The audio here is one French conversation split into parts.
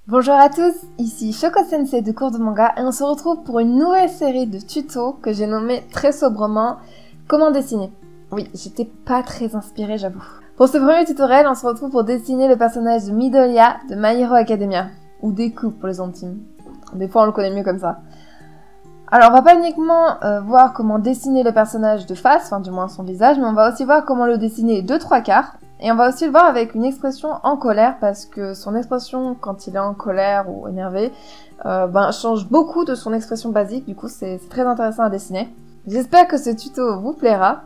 Bonjour à tous, ici Shoko Sensei de Cours de Manga et on se retrouve pour une nouvelle série de tutos que j'ai nommé très sobrement Comment dessiner. Oui, j'étais pas très inspirée, j'avoue. Pour ce premier tutoriel, on se retrouve pour dessiner le personnage de Midoriya de My Hero Academia, ou Deku pour les intimes. Des fois on le connaît mieux comme ça. Alors on va pas uniquement voir comment dessiner le personnage de face, enfin du moins son visage, mais on va aussi voir comment le dessiner de 3/4. Et on va aussi le voir avec une expression en colère, parce que son expression quand il est en colère ou énervé change beaucoup de son expression basique, du coup c'est très intéressant à dessiner. J'espère que ce tuto vous plaira.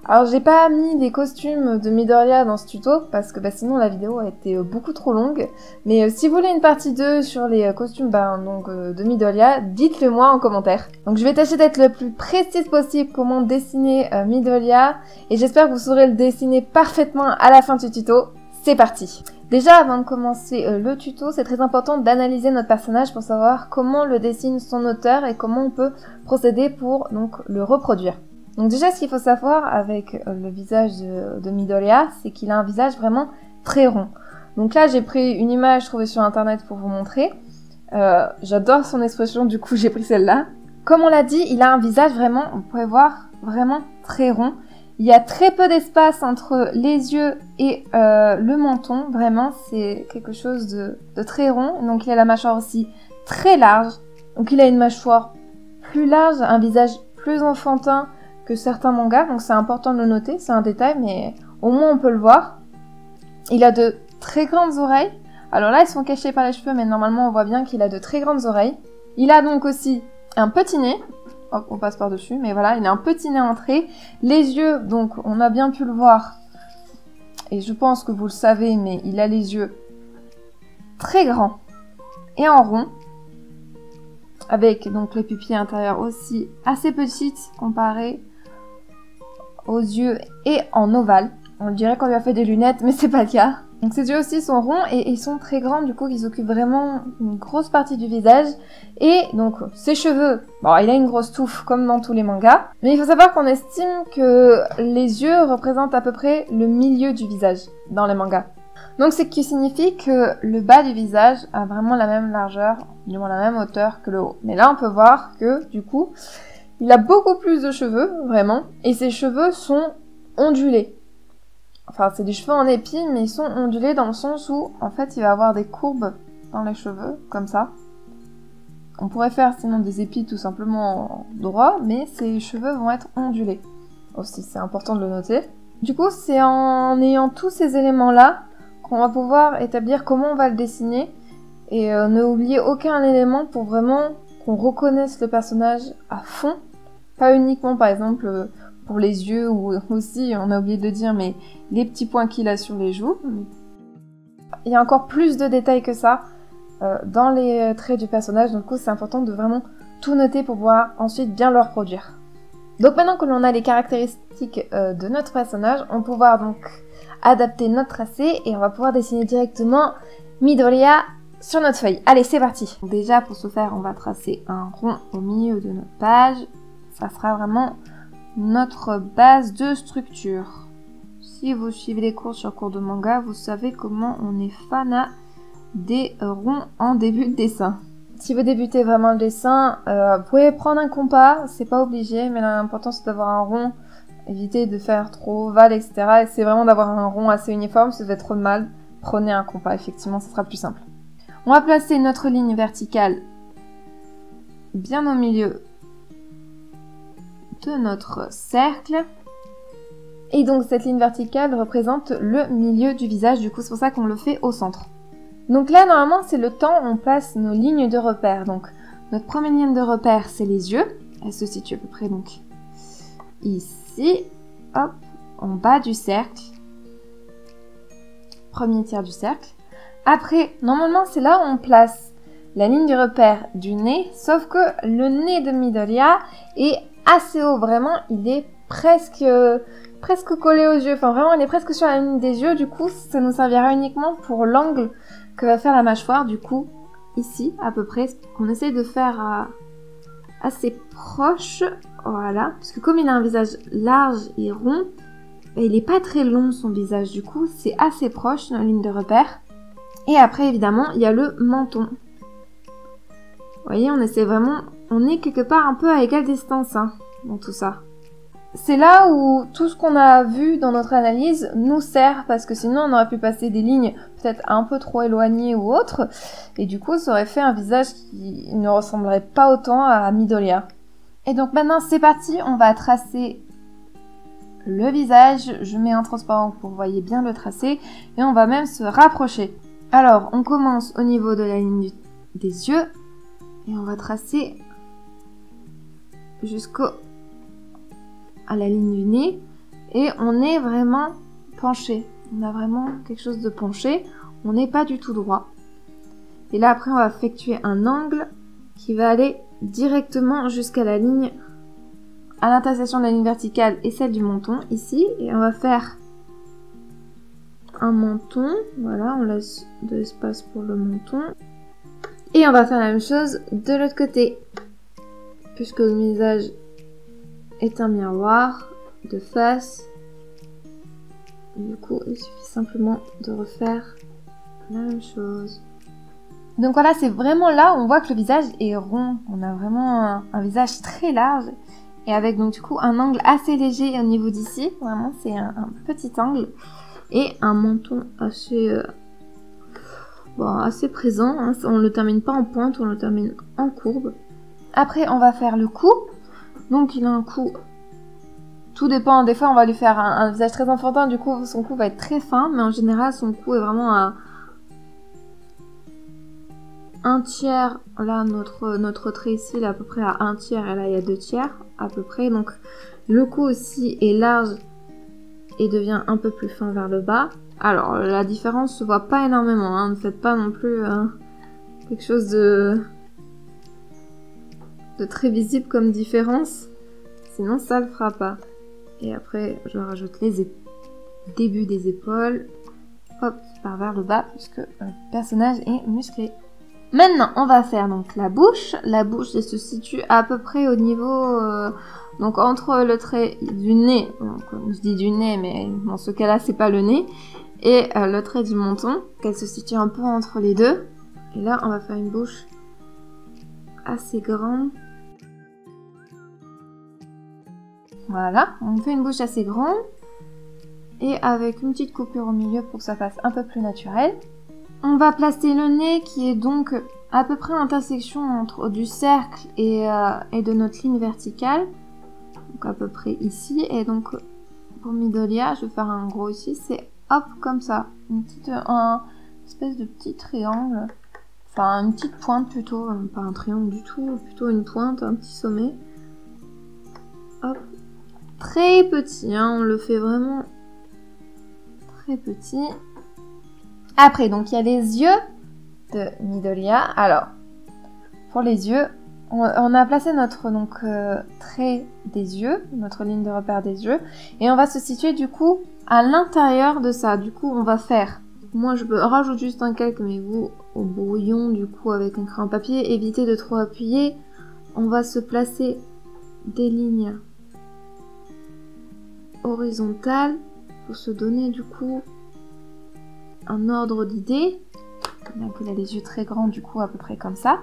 Alors j'ai pas mis les costumes de Midoriya dans ce tuto, parce que sinon la vidéo a été beaucoup trop longue. Mais si vous voulez une partie 2 sur les costumes de Midoriya, dites-le moi en commentaire. Donc je vais tâcher d'être le plus précise possible comment dessiner Midoriya, et j'espère que vous saurez le dessiner parfaitement à la fin du tuto. C'est parti! Déjà avant de commencer le tuto, c'est très important d'analyser notre personnage pour savoir comment le dessine son auteur et comment on peut procéder pour donc le reproduire. Donc déjà, ce qu'il faut savoir avec le visage de Midoriya, c'est qu'il a un visage vraiment très rond. Donc là, j'ai pris une image trouvée sur internet pour vous montrer. J'adore son expression, du coup j'ai pris celle-là. Comme on l'a dit, il a un visage vraiment, vous pouvez voir, vraiment très rond. Il y a très peu d'espace entre les yeux et le menton. Vraiment, c'est quelque chose de très rond. Donc il a la mâchoire aussi très large. Donc il a une mâchoire plus large, un visage plus enfantin que certains mangas, donc c'est important de le noter, c'est un détail, mais au moins on peut le voir. Il a de très grandes oreilles. Alors là, ils sont cachés par les cheveux, mais normalement on voit bien qu'il a de très grandes oreilles. Il a donc aussi un petit nez. Hop, on passe par-dessus, mais voilà, il a un petit nez entré. Les yeux, donc on a bien pu le voir, et je pense que vous le savez, mais il a les yeux très grands et en rond, avec donc les pupilles intérieures aussi assez petites comparées aux yeux et en ovale. On dirait qu'on lui a fait des lunettes, mais c'est pas le cas. Donc ses yeux aussi sont ronds et ils sont très grands, du coup ils occupent vraiment une grosse partie du visage. Et donc ses cheveux, bon il a une grosse touffe comme dans tous les mangas, mais il faut savoir qu'on estime que les yeux représentent à peu près le milieu du visage dans les mangas. Donc c'est ce qui signifie que le bas du visage a vraiment la même largeur, du moins la même hauteur que le haut. Mais là on peut voir que du coup il a beaucoup plus de cheveux, vraiment, et ses cheveux sont ondulés. Enfin, c'est des cheveux en épis, mais ils sont ondulés dans le sens où, en fait, il va avoir des courbes dans les cheveux, comme ça. On pourrait faire sinon des épis tout simplement droits, mais ses cheveux vont être ondulés. Aussi, c'est important de le noter. Du coup, c'est en ayant tous ces éléments-là qu'on va pouvoir établir comment on va le dessiner, et ne oublier aucun élément pour vraiment qu'on reconnaisse le personnage à fond, pas uniquement par exemple pour les yeux ou aussi, on a oublié de le dire, mais les petits points qu'il a sur les joues. Il y a encore plus de détails que ça dans les traits du personnage, donc du coup c'est important de vraiment tout noter pour pouvoir ensuite bien le reproduire. Donc maintenant que l'on a les caractéristiques de notre personnage, on va pouvoir donc adapter notre tracé et on va pouvoir dessiner directement Midoriya sur notre feuille. Allez, c'est parti. Déjà, pour ce faire, on va tracer un rond au milieu de notre page. Ça sera vraiment notre base de structure. Si vous suivez les cours sur Cours de Manga, vous savez comment on est fanat des ronds en début de dessin. Si vous débutez vraiment le dessin, vous pouvez prendre un compas, c'est pas obligé, mais l'important c'est d'avoir un rond. Évitez de faire trop ovale, etc. Et c'est vraiment d'avoir un rond assez uniforme. Si vous avez trop de mal, prenez un compas, effectivement, ça sera plus simple. On va placer notre ligne verticale bien au milieu de notre cercle. Et donc cette ligne verticale représente le milieu du visage, du coup c'est pour ça qu'on le fait au centre. Donc là normalement c'est le temps où on place nos lignes de repère. Donc notre première ligne de repère c'est les yeux. Elle se situe à peu près donc ici, hop, en bas du cercle. Premier tiers du cercle. Après, normalement, c'est là où on place la ligne du repère du nez, sauf que le nez de Midoriya est assez haut, vraiment, il est presque collé aux yeux, enfin vraiment, il est presque sur la ligne des yeux, du coup, ça nous servira uniquement pour l'angle que va faire la mâchoire, du coup, ici, à peu près, on essaie de faire assez proche, voilà, parce que comme il a un visage large et rond, il n'est pas très long son visage, du coup, c'est assez proche dans la ligne de repère. Et après, évidemment, il y a le menton. Vous voyez, on essaie vraiment... On est quelque part un peu à égale distance hein, dans tout ça. C'est là où tout ce qu'on a vu dans notre analyse nous sert, parce que sinon on aurait pu passer des lignes peut-être un peu trop éloignées ou autres, et du coup ça aurait fait un visage qui ne ressemblerait pas autant à Midoriya. Et donc maintenant c'est parti, on va tracer le visage, je mets un transparent pour que vous voyez bien le tracé, et on va même se rapprocher. Alors on commence au niveau de la ligne des yeux, et on va tracer à la ligne du nez, et on est vraiment penché. On a vraiment quelque chose de penché, on n'est pas du tout droit. Et là après on va effectuer un angle qui va aller directement jusqu'à la ligne, à l'intersection de la ligne verticale et celle du menton, ici, et on va faire un menton, voilà, on laisse de l'espace pour le menton, et on va faire la même chose de l'autre côté, puisque le visage est un miroir de face. Du coup, il suffit simplement de refaire la même chose. Donc voilà, c'est vraiment là où on voit que le visage est rond. On a vraiment un visage très large et avec donc du coup un angle assez léger au niveau d'ici. Vraiment, c'est un petit angle et un menton assez assez présent. Hein. On ne le termine pas en pointe, on le termine en courbe. Après, on va faire le cou. Donc il a un cou, tout dépend, des fois on va lui faire un visage très enfantin, du coup son cou va être très fin, mais en général son cou est vraiment à un tiers, là notre trait ici il est à peu près à un tiers, et là il y a 2 tiers à peu près, donc le cou aussi est large et devient un peu plus fin vers le bas. Alors la différence se voit pas énormément, hein, ne faites pas non plus quelque chose de très visible comme différence, sinon ça le fera pas. Et après je rajoute les débuts des épaules, hop, qui part vers le bas puisque le personnage est musclé. Maintenant on va faire donc la bouche. La bouche elle se situe à peu près au niveau donc entre le trait du nez, donc je dis du nez mais dans ce cas là c'est pas le nez, et le trait du menton, qu'elle se situe un peu entre les deux. Et là on va faire une bouche assez grande. Voilà, on fait une bouche assez grande et avec une petite coupure au milieu pour que ça fasse un peu plus naturel. On va placer le nez qui est donc à peu près à l'intersection entre du cercle et de notre ligne verticale, donc à peu près ici. Et donc pour Midoriya, je vais faire un gros ici, c'est hop comme ça, une espèce de petit triangle, enfin une petite pointe plutôt, pas un triangle du tout, plutôt une pointe, un petit sommet. Hop. Très petit, hein, on le fait vraiment très petit. Après, donc il y a les yeux de Midoriya. Alors, pour les yeux, on a placé notre trait des yeux, notre ligne de repère des yeux, et on va se situer du coup à l'intérieur de ça. Du coup, on va faire, moi je rajoute juste un calque, mais vous au brouillon du coup avec un crayon papier, évitez de trop appuyer. On va se placer des lignes horizontale pour se donner du coup un ordre d'idée. Bien qu'il a les yeux très grands du coup à peu près comme ça.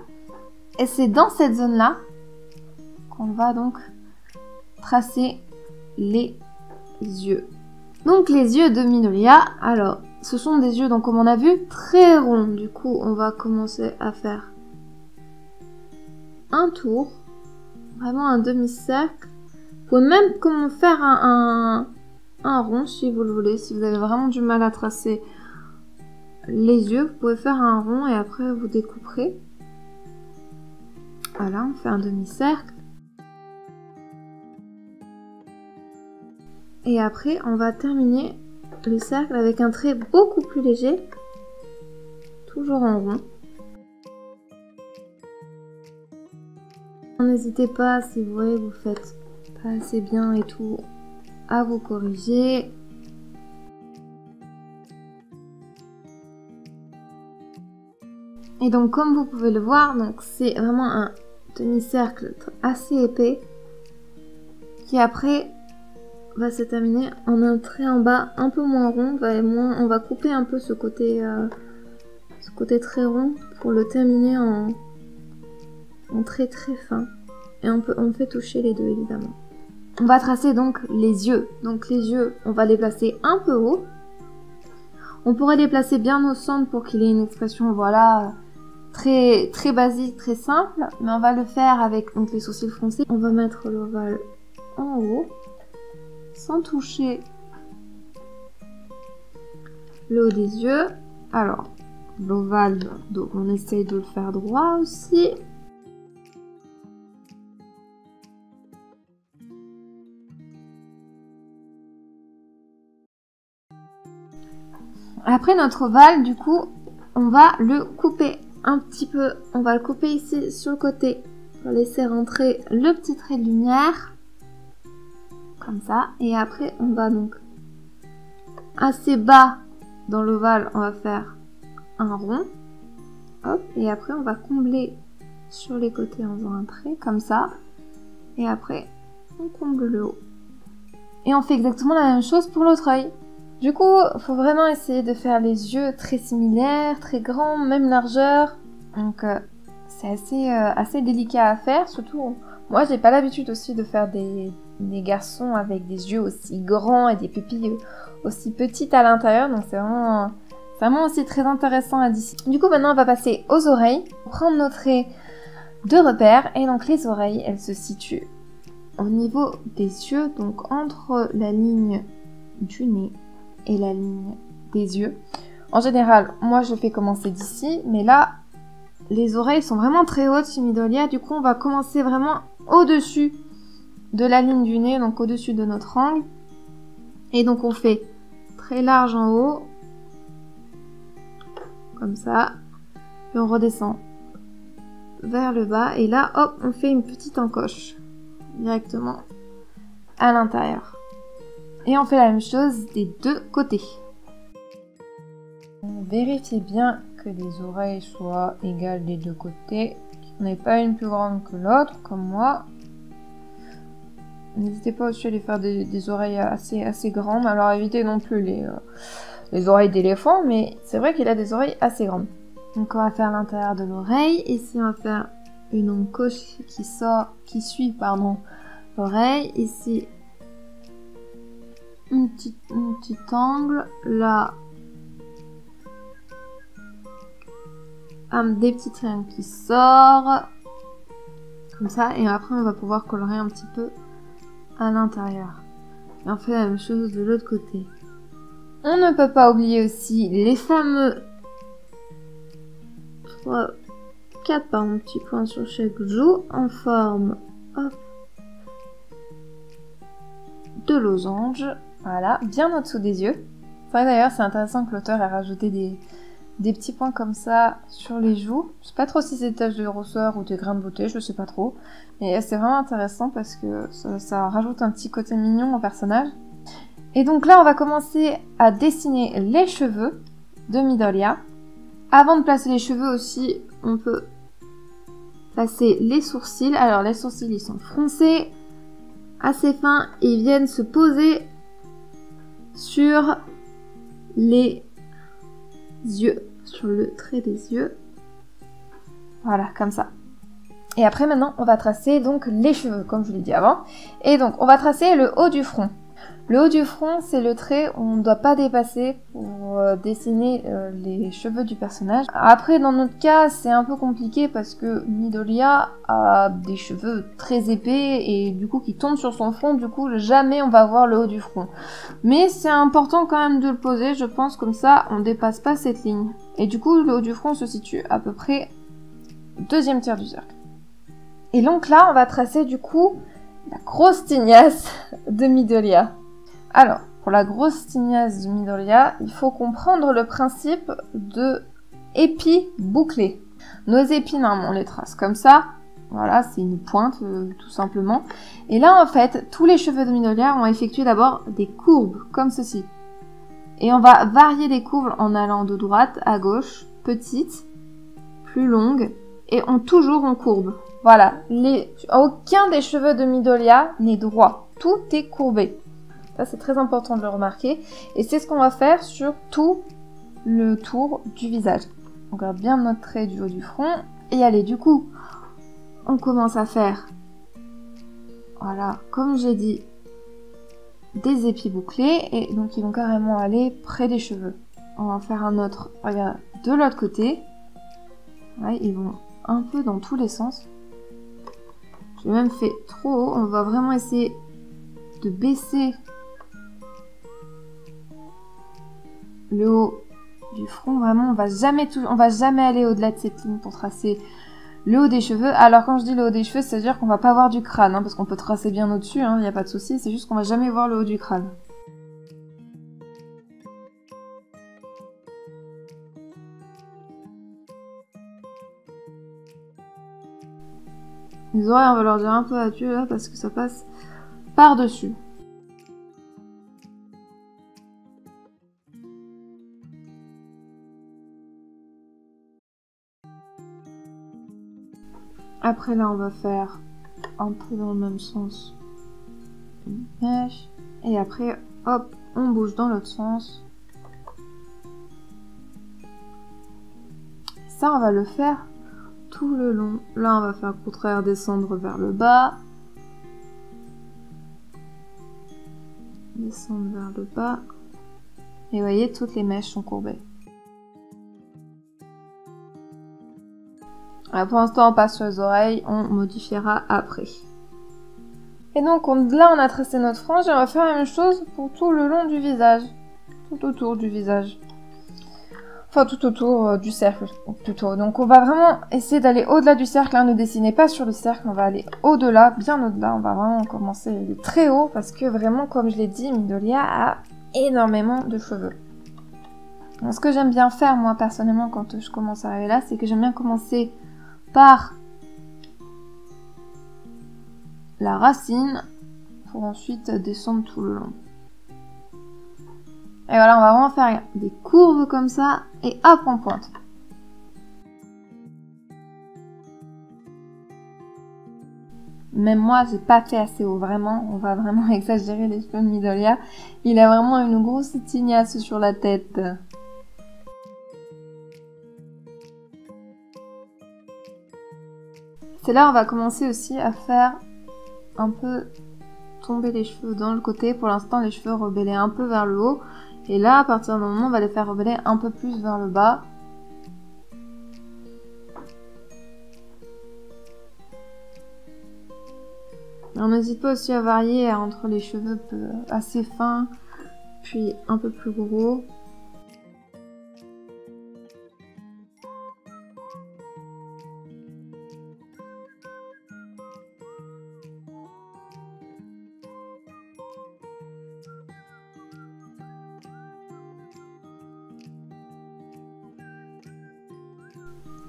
Et c'est dans cette zone là qu'on va donc tracer les yeux. Donc les yeux de Midoriya, alors ce sont des yeux donc comme on a vu très ronds. Du coup on va commencer à faire un tour, vraiment un demi-cercle. Vous pouvez même comment faire un rond si vous le voulez. Si vous avez vraiment du mal à tracer les yeux, vous pouvez faire un rond et après vous découperez. Voilà, on fait un demi-cercle. Et après, on va terminer le cercle avec un trait beaucoup plus léger, toujours en rond. N'hésitez pas, si vous voyez, vous faites pas assez bien et tout, à vous corriger. Et donc comme vous pouvez le voir, donc c'est vraiment un demi-cercle assez épais qui après va se terminer en un trait en bas un peu moins rond, on va couper un peu ce côté ce côté très rond pour le terminer en trait très fin. Et on fait toucher les deux évidemment. On va tracer donc les yeux. Donc les yeux, on va les placer un peu haut. On pourrait les placer bien au centre pour qu'il ait une expression, voilà, très basique, très simple. Mais on va le faire avec donc les sourcils froncés. On va mettre l'ovale en haut, sans toucher le haut des yeux. Alors, l'ovale, donc on essaye de le faire droit aussi. Après notre ovale, du coup, on va le couper un petit peu. On va le couper ici sur le côté pour laisser rentrer le petit trait de lumière. Comme ça. Et après, on va donc assez bas dans l'ovale, on va faire un rond. Hop. Et après, on va combler sur les côtés en faisant un trait comme ça. Et après, on comble le haut. Et on fait exactement la même chose pour l'autre œil. Du coup, faut vraiment essayer de faire les yeux très similaires, très grands, même largeur. Donc, c'est assez délicat à faire. Surtout, moi, j'ai pas l'habitude aussi de faire des garçons avec des yeux aussi grands et des pupilles aussi petites à l'intérieur. Donc, c'est vraiment aussi très intéressant à dessiner. Du coup, maintenant, on va passer aux oreilles. Prendre nos traits de repère. Et donc, les oreilles, elles se situent au niveau des yeux, donc entre la ligne du nez et la ligne des yeux. En général, moi je fais commencer d'ici, mais là, les oreilles sont vraiment très hautes chez Midoriya, du coup on va commencer vraiment au-dessus de la ligne du nez, donc au-dessus de notre angle. Et donc on fait très large en haut, comme ça, puis on redescend vers le bas, et là, hop, on fait une petite encoche, directement à l'intérieur. Et on fait la même chose des deux côtés. Vérifiez bien que les oreilles soient égales des deux côtés. Qu'il n'y en ait pas une plus grande que l'autre, comme moi. N'hésitez pas aussi à les faire des oreilles assez grandes. Alors évitez non plus les oreilles d'éléphant, mais c'est vrai qu'il a des oreilles assez grandes. Donc on va faire l'intérieur de l'oreille. Ici on va faire une encoche qui suit l'oreille. Ici un petit angle, là des petits triangles qui sortent, comme ça, et après on va pouvoir colorer un petit peu à l'intérieur. Et on fait la même chose de l'autre côté. On ne peut pas oublier aussi les fameux 4 petits points sur chaque joue en forme de losange. Voilà, bien au-dessous des yeux. C'est vrai d'ailleurs, c'est intéressant que l'auteur ait rajouté des petits points comme ça sur les joues. Je sais pas trop si c'est des taches de rousseur ou des grains de beauté, je sais pas trop. Mais c'est vraiment intéressant parce que ça rajoute un petit côté mignon au personnage. Et donc là, on va commencer à dessiner les cheveux de Midoriya. Avant de placer les cheveux aussi, on peut placer les sourcils. Alors les sourcils, ils sont froncés, assez fins, et ils viennent se poser sur les yeux, sur le trait des yeux. Voilà, comme ça. Et après, maintenant, on va tracer donc les cheveux, comme je vous l'ai dit avant. Et donc, on va tracer le haut du front. Le haut du front, c'est le trait où on ne doit pas dépasser pour dessiner les cheveux du personnage. Après, dans notre cas, c'est un peu compliqué parce que Midoriya a des cheveux très épais et du coup qui tombent sur son front, du coup jamais on va voir le haut du front. Mais c'est important quand même de le poser, je pense, comme ça on dépasse pas cette ligne. Et du coup, le haut du front se situe à peu près au deuxième tiers du cercle. Et donc là, on va tracer du coup la grosse tignasse de Midoriya. Alors, pour la grosse tignasse de Midoriya, il faut comprendre le principe de épis bouclés. Nos épis, normalement, on les trace comme ça. Voilà, c'est une pointe, tout simplement. Et là, en fait, tous les cheveux de Midoriya ont effectué d'abord des courbes, comme ceci. Et on va varier les courbes en allant de droite à gauche, petites, plus longues, et toujours en courbe. Voilà, aucun des cheveux de Midoriya n'est droit. Tout est courbé. Ça, c'est très important de le remarquer. Et c'est ce qu'on va faire sur tout le tour du visage. On garde bien notre trait du haut du front. Et allez, du coup, on commence à faire, voilà, comme j'ai dit, des épis bouclés. Et donc, ils vont carrément aller près des cheveux. On va en faire un autre, regarde, de l'autre côté. Ouais, ils vont un peu dans tous les sens. J'ai même fait trop haut. On va vraiment essayer de baisser le haut du front. Vraiment, on va jamais aller au-delà de cette ligne pour tracer le haut des cheveux. Alors quand je dis le haut des cheveux, c'est-à-dire qu'on va pas voir du crâne, hein, parce qu'on peut tracer bien au-dessus, il n'y a pas de souci. C'est juste qu'on va jamais voir le haut du crâne. Les oreilles, on va leur dire un peu adieu là parce que ça passe par-dessus. Après là, on va faire un peu dans le même sens une mèche. Et après, hop, on bouge dans l'autre sens. Ça, on va le faire tout le long. Là, on va faire le contraire, descendre vers le bas. Descendre vers le bas. Et vous voyez, toutes les mèches sont courbées. Alors pour l'instant, on passe sur les oreilles, on modifiera après. Et donc là, on a tracé notre frange et on va faire la même chose pour tout le long du visage. Tout autour du visage. Enfin, tout autour du cercle, plutôt. Donc on va vraiment essayer d'aller au-delà du cercle. Hein. Ne dessinez pas sur le cercle, on va aller au-delà, bien au-delà. On va vraiment commencer de très haut parce que vraiment, comme je l'ai dit, Midoriya a énormément de cheveux. Donc, ce que j'aime bien faire, moi, personnellement, quand je commence à arriver là, c'est que j'aime bien commencer par la racine pour ensuite descendre tout le long. Et voilà, on va vraiment faire des courbes comme ça et hop, on pointe. Même moi, j'ai pas fait assez haut, vraiment. On va vraiment exagérer les cheveux de Midoriya. Il a vraiment une grosse tignasse sur la tête. C'est là on va commencer aussi à faire un peu tomber les cheveux dans le côté. Pour l'instant, les cheveux rebeller un peu vers le haut. Et là, à partir d'un moment, on va les faire rebeller un peu plus vers le bas. On n'hésite pas aussi à varier entre les cheveux assez fins, puis un peu plus gros.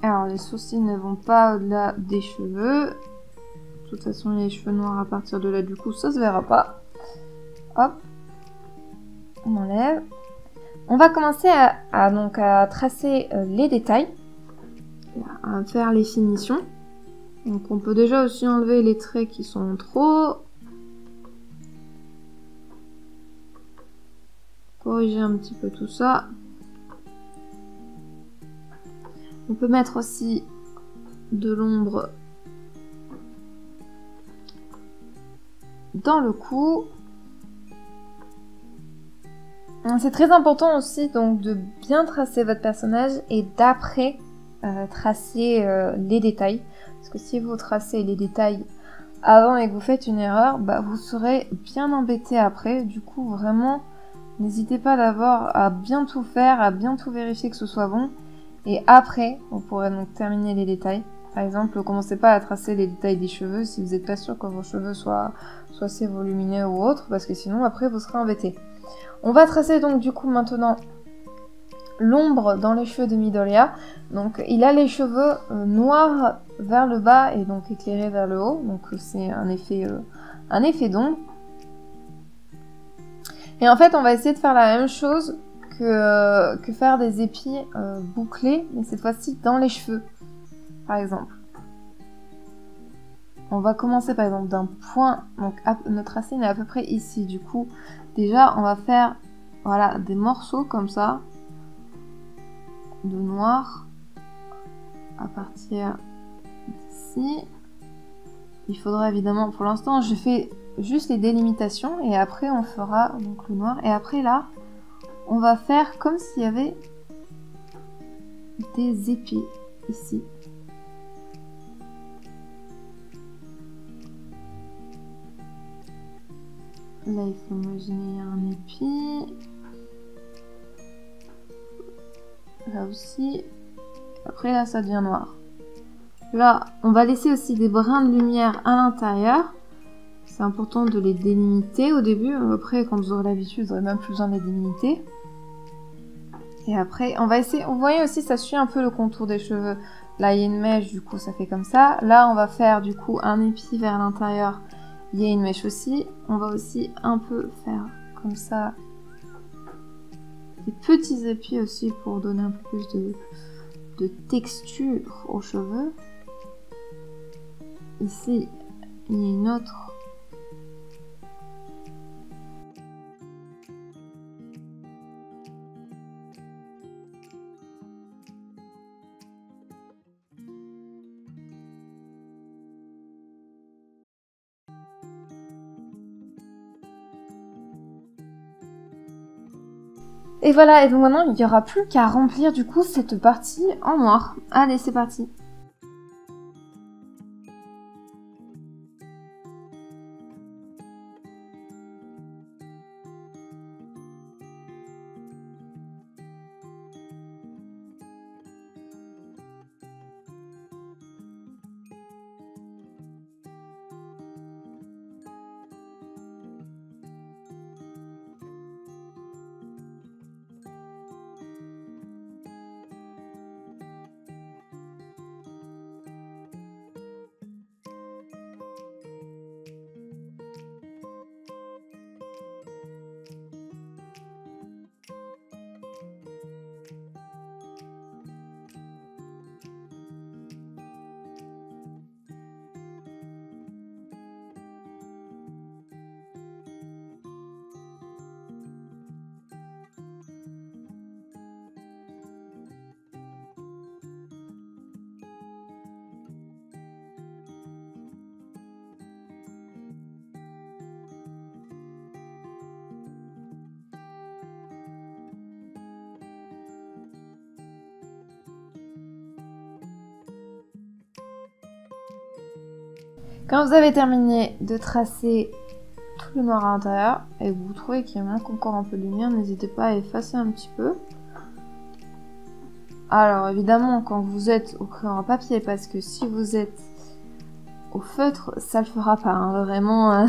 Alors les sourcils ne vont pas au-delà des cheveux. De toute façon les cheveux noirs à partir de là du coup ça se verra pas. Hop. On enlève. On va commencer à tracer les détails. À faire les finitions. Donc on peut déjà aussi enlever les traits qui sont trop. Corriger un petit peu tout ça. On peut mettre aussi de l'ombre dans le cou. C'est très important aussi donc de bien tracer votre personnage et d'après tracer les détails. Parce que si vous tracez les détails avant et que vous faites une erreur, bah, vous serez bien embêté après. Du coup, vraiment, n'hésitez pas d'abord à bien tout faire, à bien tout vérifier que ce soit bon. Et après, vous pourrez donc terminer les détails. Par exemple, commencez pas à tracer les détails des cheveux si vous n'êtes pas sûr que vos cheveux soient assez volumineux ou autre, parce que sinon après vous serez embêté. On va tracer donc du coup maintenant l'ombre dans les cheveux de Midoriya. Donc il a les cheveux noirs vers le bas et donc éclairés vers le haut. Donc c'est un effet d'ombre. Et en fait on va essayer de faire la même chose que faire des épis bouclés, mais cette fois-ci dans les cheveux, par exemple. On va commencer par exemple d'un point, donc notre racine est à peu près ici, du coup, déjà on va faire voilà, des morceaux comme ça, de noir, à partir d'ici. Il faudra évidemment, pour l'instant, je fais juste les délimitations et après on fera donc le noir. Et après là, on va faire comme s'il y avait des épis ici. Là, il faut imaginer un épi. Là aussi. Après, là, ça devient noir. Là, on va laisser aussi des brins de lumière à l'intérieur. C'est important de les délimiter au début. Après, quand vous aurez l'habitude, vous n'aurez même plus besoin de les délimiter. Et après, on va essayer... Vous voyez aussi, ça suit un peu le contour des cheveux. Là, il y a une mèche, du coup, ça fait comme ça. Là, on va faire, du coup, un épi vers l'intérieur. Il y a une mèche aussi. On va aussi un peu faire comme ça. Des petits épis aussi pour donner un peu plus de texture aux cheveux. Ici, il y a une autre. Et voilà, et donc maintenant, il n'y aura plus qu'à remplir du coup cette partie en noir. Allez, c'est parti! Quand vous avez terminé de tracer tout le noir à l'intérieur et que vous trouvez qu'il manque encore un peu de lumière, n'hésitez pas à effacer un petit peu. Alors évidemment, quand vous êtes au crayon à papier, parce que si vous êtes au feutre, ça le fera pas. Hein. Vraiment,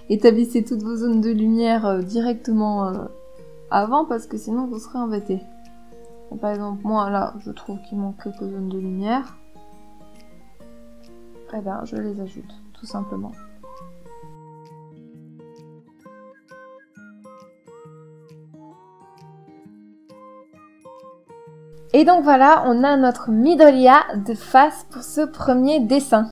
établissez toutes vos zones de lumière directement avant, parce que sinon vous serez embêté. Par exemple, moi là, je trouve qu'il manque quelques zones de lumière. Eh bien, je les ajoute, tout simplement. Et donc voilà, on a notre Midoriya de face pour ce premier dessin.